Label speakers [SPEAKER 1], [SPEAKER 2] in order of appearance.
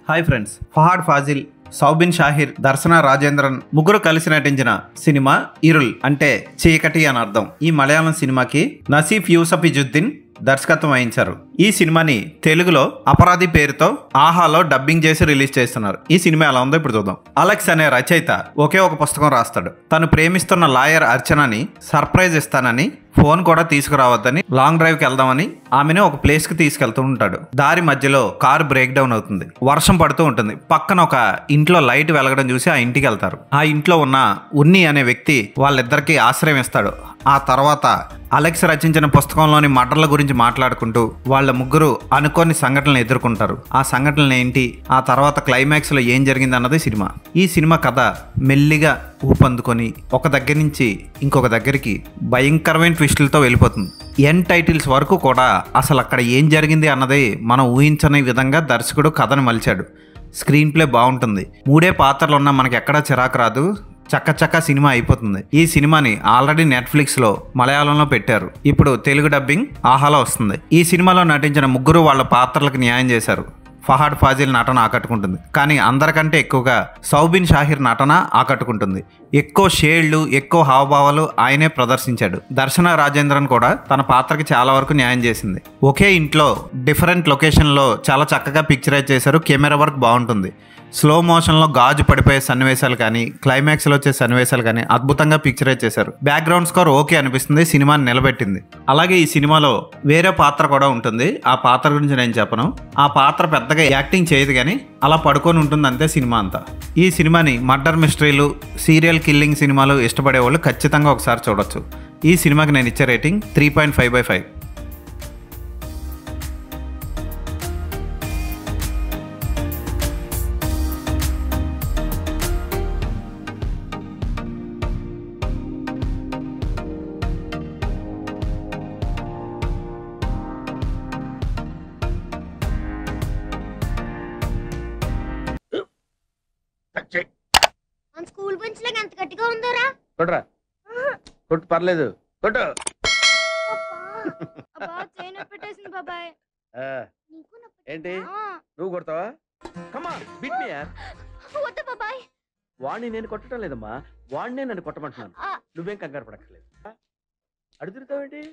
[SPEAKER 1] Hi friends, ఫహాడ్ Faasil, Soubin Shahir, దర్శన రాజేంద్రన్ ముగ్గురు కలిసి నటించిన సినిమా ఇరుల్ అంటే చీకటి అని అర్థం. ఈ మలయాళం సినిమాకి నసీఫ్ యూసఫిజుద్దీన్ దర్శకత్వం వహించారు. ఈ సినిమాని తెలుగులో అపరాధి పేరుతో ఆహాలో డబ్బింగ్ చేసి రిలీజ్ చేస్తున్నారు. ఈ సినిమా ఎలా ఉందో ఇప్పుడు చూద్దాం. అలెక్స్ అనే రచయిత ఒకే ఒక పుస్తకం రాస్తాడు. తను ప్రేమిస్తున్న లాయర్ అర్చనని సర్ప్రైజ్ ఇస్తానని, ఫోన్ కూడా తీసుకురావద్దని, లాంగ్ డ్రైవ్ కి వెళ్దామని ఆమెను ఒక ప్లేస్ కి తీసుకెళ్తూ ఉంటాడు. దారి మధ్యలో కారు బ్రేక్ డౌన్ అవుతుంది. వర్షం పడుతూ ఉంటుంది. పక్కన ఒక ఇంట్లో లైట్ వెలగడం చూసి ఆ ఇంటికి వెళ్తారు. ఆ ఇంట్లో ఉన్న ఉన్ని అనే వ్యక్తి వాళ్ళిద్దరికి ఆశ్రయం ఇస్తాడు. ఆ తర్వాత అలెక్స్ రచించిన పుస్తకంలోని మర్డర్ల గురించి మాట్లాడుకుంటూ వాళ్ళ ముగ్గురు అనుకోని సంఘటనలు ఎదుర్కొంటారు. ఆ సంఘటనలు ఏంటి, ఆ తర్వాత క్లైమాక్స్ లో ఏం జరిగింది అన్నది సినిమా. ఈ సినిమా కథ మెల్లిగా ఊపందుకొని ఒక దగ్గర నుంచి ఇంకొక దగ్గరికి భయంకరమైన ట్విస్టులతో వెళ్ళిపోతుంది. ఎండ్ టైటిల్స్ వరకు కూడా అసలు అక్కడ ఏం జరిగింది అన్నది మనం ఊహించని విధంగా దర్శకుడు కథను మలిచాడు. స్క్రీన్ ప్లే బాగుంటుంది. 3 పాత్రలు ఉన్నా మనకి ఎక్కడా చిరాకు రాదు. చక్క సినిమా అయిపోతుంది. ఈ సినిమాని ఆల్రెడీ నెట్ఫ్లిక్స్ లో మలయాళంలో పెట్టారు. ఇప్పుడు తెలుగు డబ్బింగ్ ఆహాలో వస్తుంది. ఈ సినిమాలో నటించిన ముగ్గురు వాళ్ళ పాత్రలకు న్యాయం చేశారు. ఫహాడ్ ఫాజిల్ నటన ఆకట్టుకుంటుంది, కానీ అందరికంటే ఎక్కువగా సౌబిన్ షాహిర్ నటన ఆకట్టుకుంటుంది. ఎక్కువ షేడ్లు, ఎక్కువ హావభావాలు ఆయనే ప్రదర్శించాడు. దర్శన రాజేంద్రన్ కూడా తన పాత్రకి చాలా వరకు న్యాయం చేసింది. ఒకే ఇంట్లో డిఫరెంట్ లొకేషన్లో చాలా చక్కగా పిక్చరైజ్ చేశారు. కెమెరా వర్క్ బాగుంటుంది. స్లో మోషన్లో గాజు పడిపోయే సన్నివేశాలు కానీ, క్లైమాక్స్లో వచ్చే సన్నివేశాలు కానీ అద్భుతంగా పిక్చరైజ్ చేశారు. బ్యాక్గ్రౌండ్ స్కోర్ ఓకే అనిపిస్తుంది. సినిమాని నిలబెట్టింది. అలాగే ఈ సినిమాలో వేరే పాత్ర కూడా ఉంటుంది. ఆ పాత్ర గురించి నేను చెప్పను. ఆ పాత్ర పెద్దగా యాక్టింగ్ చేయదు, కానీ అలా పడుకొని ఉంటుంది అంతే సినిమా అంతా. ఈ సినిమాని మర్డర్ మిస్టరీలు, సీరియల్ కిల్లింగ్ సినిమాలు ఇష్టపడే వాళ్ళు ఖచ్చితంగా ఒకసారి చూడొచ్చు. ఈ సినిమాకి నేను ఇచ్చే రేటింగ్ 3.5/5.
[SPEAKER 2] స్కూల్ బెంచ్ లాగా ఎంత గట్టిగా ఉందోరా?
[SPEAKER 3] కొట్రా, కొట్టు, పర్లేదు, కొట్టు.
[SPEAKER 2] అబ్బా చైన్ పెట్టేసింది బాబాయ్.
[SPEAKER 3] ఏంటి నువ్వు కొడతావా? కమా బిట్ మీ యార్.
[SPEAKER 2] వద్దు బాబాయ్.
[SPEAKER 3] వాణ్ణి నేను కొట్టడం లేదమ్మా, వాణ్ణే నన్ను కొట్టమంటున్నాను. నువ్వేం కంగారు పడక్కర్లేదు. అడుగుతావేంటి?